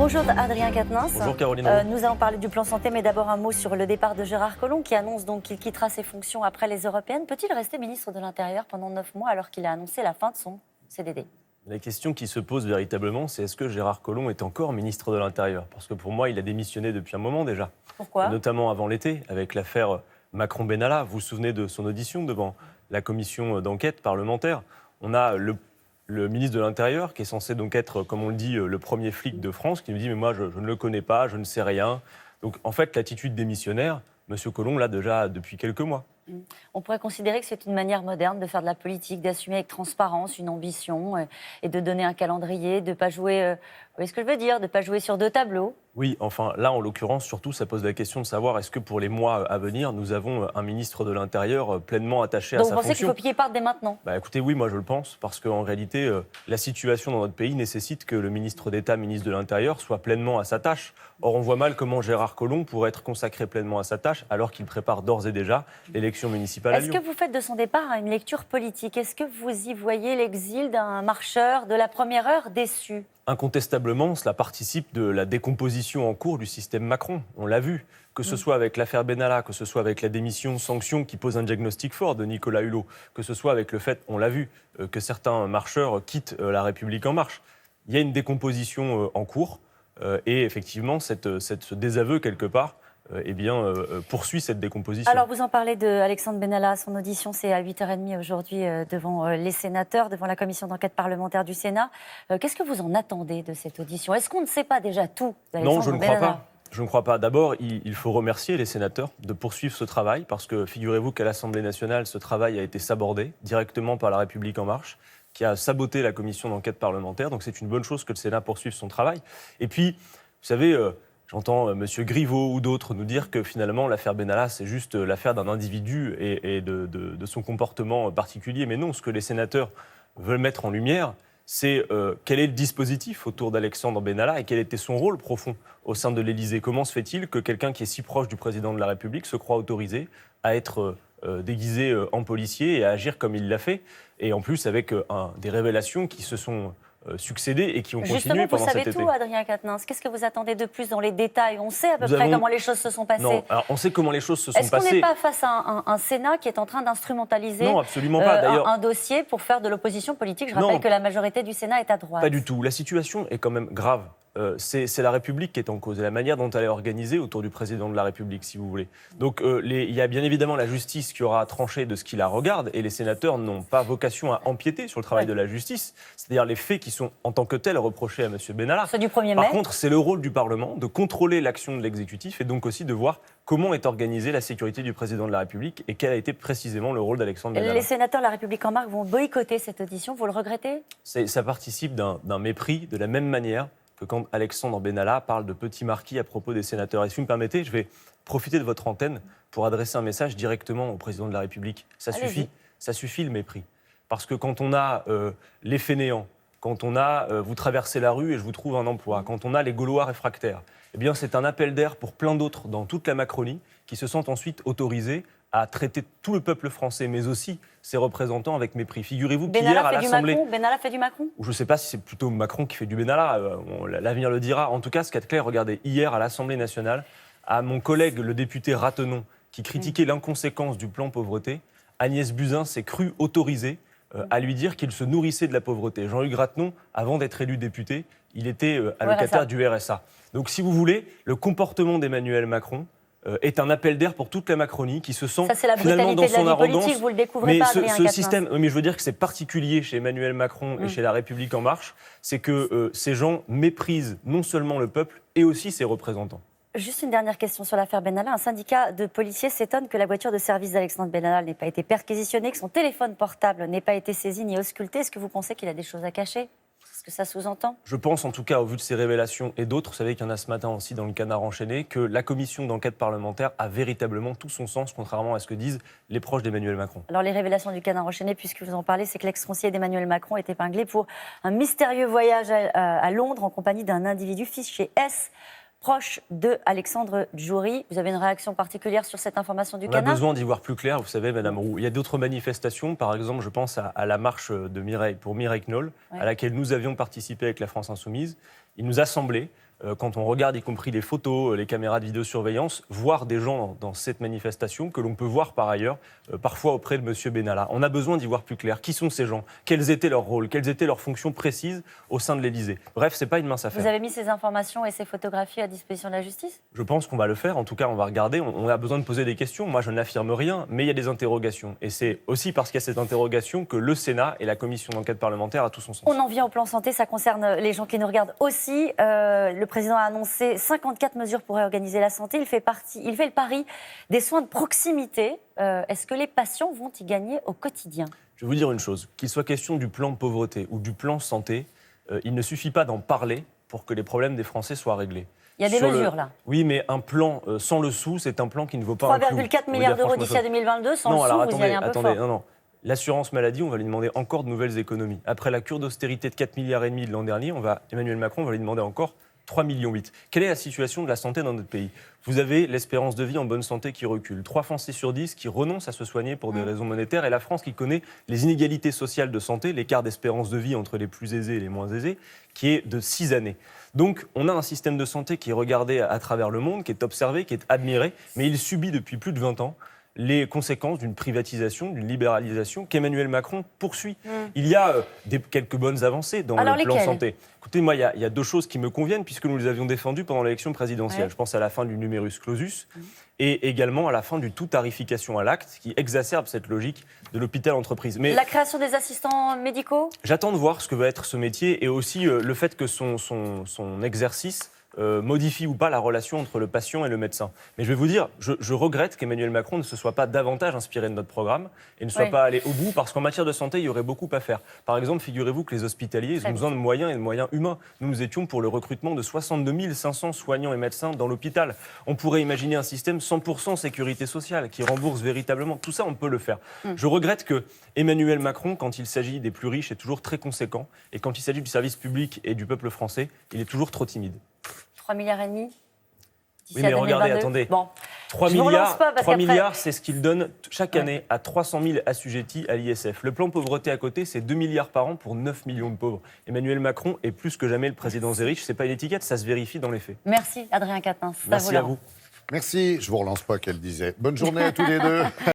Bonjour Adrien Quatennens. Bonjour Caroline. Nous allons parler du plan santé, mais d'abord un mot sur le départ de Gérard Collomb qui annonce donc qu'il quittera ses fonctions après les européennes. Peut-il rester ministre de l'Intérieur pendant 9 mois alors qu'il a annoncé la fin de son CDD ? La question qui se pose véritablement, c'est est-ce que Gérard Collomb est encore ministre de l'Intérieur ? Parce que pour moi, il a démissionné depuis un moment déjà. Pourquoi ? Notamment avant l'été, avec l'affaire Macron-Benalla. Vous vous souvenez de son audition devant la commission d'enquête parlementaire ? On a le ministre de l'Intérieur, qui est censé donc être, comme on le dit, le premier flic de France, qui nous dit « mais moi, je ne le connais pas, je ne sais rien ». Donc en fait, l'attitude démissionnaire, M. Collomb l'a déjà depuis quelques mois. On pourrait considérer que c'est une manière moderne de faire de la politique, d'assumer avec transparence une ambition et de donner un calendrier, de ne pas jouer, vous voyez ce que je veux dire, de ne pas jouer sur deux tableaux. Oui, enfin là, en l'occurrence, surtout, ça pose la question de savoir est-ce que pour les mois à venir, nous avons un ministre de l'Intérieur pleinement attaché à sa fonction. Donc vous pensez qu'il faut qu'il parte dès maintenant ? Écoutez, oui, moi je le pense, parce qu'en réalité, la situation dans notre pays nécessite que le ministre d'État, ministre de l'Intérieur, soit pleinement à sa tâche. Or, on voit mal comment Gérard Collomb pourrait être consacré pleinement à sa tâche, alors qu'il prépare d'ores et déjà l'élection municipale à Lyon. Est-ce que vous faites de son départ une lecture politique ? Est-ce que vous y voyez l'exil d'un marcheur de la première heure déçu ? Incontestablement, cela participe de la décomposition en cours du système Macron. On l'a vu, que ce soit avec l'affaire Benalla, que ce soit avec la démission sanction qui pose un diagnostic fort de Nicolas Hulot, que ce soit avec le fait, on l'a vu, que certains marcheurs quittent La République En Marche. Il y a une décomposition en cours et effectivement, ce désaveu quelque part, poursuit cette décomposition. Alors, vous en parlez d'Alexandre Benalla. Son audition, c'est à 8h30 aujourd'hui devant les sénateurs, devant la commission d'enquête parlementaire du Sénat. Qu'est-ce que vous en attendez de cette audition ? Est-ce qu'on ne sait pas déjà tout d'Alexandre Benalla ? Non, je ne crois pas. Je ne crois pas. D'abord, il faut remercier les sénateurs de poursuivre ce travail, parce que figurez-vous qu'à l'Assemblée nationale, ce travail a été sabordé directement par La République En Marche, qui a saboté la commission d'enquête parlementaire. Donc c'est une bonne chose que le Sénat poursuive son travail. Et puis, vous savez... J'entends M. Griveaux ou d'autres nous dire que finalement l'affaire Benalla, c'est juste l'affaire d'un individu et de son comportement particulier. Mais non, ce que les sénateurs veulent mettre en lumière, c'est quel est le dispositif autour d'Alexandre Benalla et quel était son rôle profond au sein de l'Élysée. Comment se fait-il que quelqu'un qui est si proche du président de la République se croit autorisé à être déguisé en policier et à agir comme il l'a fait, et en plus avec des révélations qui se sont... succédés et qui ont continué pendant cet été. Justement, vous savez tout, Adrien Quatennens. Qu'est-ce que vous attendez de plus dans les détails ? On sait à peu près comment les choses se sont passées. Non, alors on sait comment les choses se sont passées. Est-ce qu'on n'est pas face à un Sénat qui est en train d'instrumentaliser non, absolument pas. D'ailleurs, un dossier pour faire de l'opposition politique ? Je rappelle que la majorité du Sénat est à droite. Pas du tout. La situation est quand même grave. C'est la République qui est en cause et la manière dont elle est organisée autour du président de la République, si vous voulez. Donc il y a bien évidemment la justice qui aura tranché de ce qui la regarde, et les sénateurs n'ont pas vocation à empiéter sur le travail de la justice, c'est-à-dire les faits qui sont en tant que tels reprochés à M. Benalla. Ceux du 1er mai. Par contre, c'est le rôle du Parlement de contrôler l'action de l'exécutif et donc aussi de voir comment est organisée la sécurité du président de la République et quel a été précisément le rôle d'Alexandre Benalla. Les sénateurs de la République En Marche vont boycotter cette audition, vous le regrettez ? Ça participe d'un mépris de la même manière que quand Alexandre Benalla parle de petit marquis à propos des sénateurs. Et si vous me permettez, je vais profiter de votre antenne pour adresser un message directement au président de la République. Ça suffit le mépris. Parce que quand on a les fainéants, quand on a vous traversez la rue et je vous trouve un emploi, quand on a les Gaulois réfractaires, eh bien c'est un appel d'air pour plein d'autres dans toute la Macronie qui se sentent ensuite autorisés à traiter tout le peuple français, mais aussi ses représentants avec mépris. Figurez-vous qu'hier à l'Assemblée... Benalla fait du Macron ? Je ne sais pas si c'est plutôt Macron qui fait du Benalla, l'avenir le dira. En tout cas, ce qu'il y a de clair, regardez, hier à l'Assemblée nationale, à mon collègue le député Ratenon, qui critiquait l'inconséquence du plan pauvreté, Agnès Buzyn s'est crue autorisée à lui dire qu'il se nourrissait de la pauvreté. Jean-Luc Ratenon, avant d'être élu député, il était allocataire du RSA. Donc si vous voulez, le comportement d'Emmanuel Macron est un appel d'air pour toute la Macronie qui se sent finalement dans son arrogance. Politique, vous le découvrez mais pas, ce système, mais je veux dire que c'est particulier chez Emmanuel Macron et chez La République En Marche, c'est que ces gens méprisent non seulement le peuple et aussi ses représentants. Juste une dernière question sur l'affaire Benalla. Un syndicat de policiers s'étonne que la voiture de service d'Alexandre Benalla n'ait pas été perquisitionnée, que son téléphone portable n'ait pas été saisi ni ausculté. Est-ce que vous pensez qu'il a des choses à cacher ? Est-ce que ça sous-entend ? Je pense, en tout cas, au vu de ces révélations et d'autres, vous savez qu'il y en a ce matin aussi dans le Canard enchaîné, que la commission d'enquête parlementaire a véritablement tout son sens, contrairement à ce que disent les proches d'Emmanuel Macron. Alors, les révélations du Canard enchaîné, puisque vous en parlez, c'est que l'ex-conseiller d'Emmanuel Macron est épinglé pour un mystérieux voyage à Londres en compagnie d'un individu fiché S, proche de Alexandre Djouri. Vous avez une réaction particulière sur cette information du Canard ? On a besoin d'y voir plus clair, vous savez, Madame Roux. Il y a d'autres manifestations, par exemple, je pense à la marche de Mireille, pour Mireille Knoll, à laquelle nous avions participé avec la France Insoumise. Il nous a semblé quand on regarde y compris les photos, les caméras de vidéosurveillance, voir des gens dans cette manifestation que l'on peut voir par ailleurs, parfois auprès de M. Benalla. On a besoin d'y voir plus clair. Qui sont ces gens? Quels étaient leurs rôles? Quelles étaient leurs fonctions précises au sein de l'Élysée? Bref, c'est pas une mince affaire. Vous avez mis ces informations et ces photographies à disposition de la justice? Je pense qu'on va le faire. En tout cas, on va regarder. On a besoin de poser des questions. Moi, je n'affirme rien, mais il y a des interrogations. Et c'est aussi parce qu'il y a cette interrogation que le Sénat et la commission d'enquête parlementaire a tout son sens. On en vient au plan santé. Ça concerne les gens qui nous regardent aussi. Le président a annoncé 54 mesures pour réorganiser la santé. Il fait le pari des soins de proximité. Est-ce que les patients vont y gagner au quotidien? Je vais vous dire une chose. Qu'il soit question du plan pauvreté ou du plan santé, il ne suffit pas d'en parler pour que les problèmes des Français soient réglés. Il y a des mesures là. Oui, mais un plan sans le sou, c'est un plan qui ne vaut pas un clou. 3,4 milliards d'euros d'ici à 2022, sans le sou, vous y allez un peu fort. Non. L'assurance maladie, on va lui demander encore de nouvelles économies. Après la cure d'austérité de 4,5 milliards de l'an dernier, Emmanuel Macron va lui demander encore 3,8 millions. Quelle est la situation de la santé dans notre pays? Vous avez l'espérance de vie en bonne santé qui recule. 3 Français sur 10 qui renoncent à se soigner pour des raisons monétaires. Et la France qui connaît les inégalités sociales de santé, l'écart d'espérance de vie entre les plus aisés et les moins aisés, qui est de 6 années. Donc, on a un système de santé qui est regardé à travers le monde, qui est observé, qui est admiré, mais il subit depuis plus de 20 ans les conséquences d'une privatisation, d'une libéralisation qu'Emmanuel Macron poursuit. Il y a quelques bonnes avancées dans le plan santé. Écoutez, moi, il y a 2 choses qui me conviennent, puisque nous les avions défendues pendant l'élection présidentielle. Je pense à la fin du numerus clausus et également à la fin du tout tarification à l'acte, qui exacerbe cette logique de l'hôpital-entreprise. Mais la création des assistants médicaux? J'attends de voir ce que va être ce métier et aussi le fait que son exercice modifie ou pas la relation entre le patient et le médecin. Mais je vais vous dire, je regrette qu'Emmanuel Macron ne se soit pas davantage inspiré de notre programme et ne soit pas allé au bout, parce qu'en matière de santé, il y aurait beaucoup à faire. Par exemple, figurez-vous que les hospitaliers, ils ont besoin de moyens et de moyens humains. Nous étions pour le recrutement de 62 500 soignants et médecins dans l'hôpital. On pourrait imaginer un système 100% sécurité sociale qui rembourse véritablement. Tout ça, on peut le faire. Je regrette que Emmanuel Macron, quand il s'agit des plus riches, est toujours très conséquent. Et quand il s'agit du service public et du peuple français, il est toujours trop timide. 3,5 milliards. Oui, mais regardez, attendez. Bon. 3 milliards, c'est ce qu'il donne chaque année à 300 000 assujettis à l'ISF. Le plan pauvreté à côté, c'est 2 milliards par an pour 9 millions de pauvres. Emmanuel Macron est plus que jamais le président des riches. Ce n'est pas une étiquette, ça se vérifie dans les faits. Merci, Adrien Quatennens. Merci à vous. Merci, je ne vous relance pas qu'elle disait. Bonne journée à tous les deux.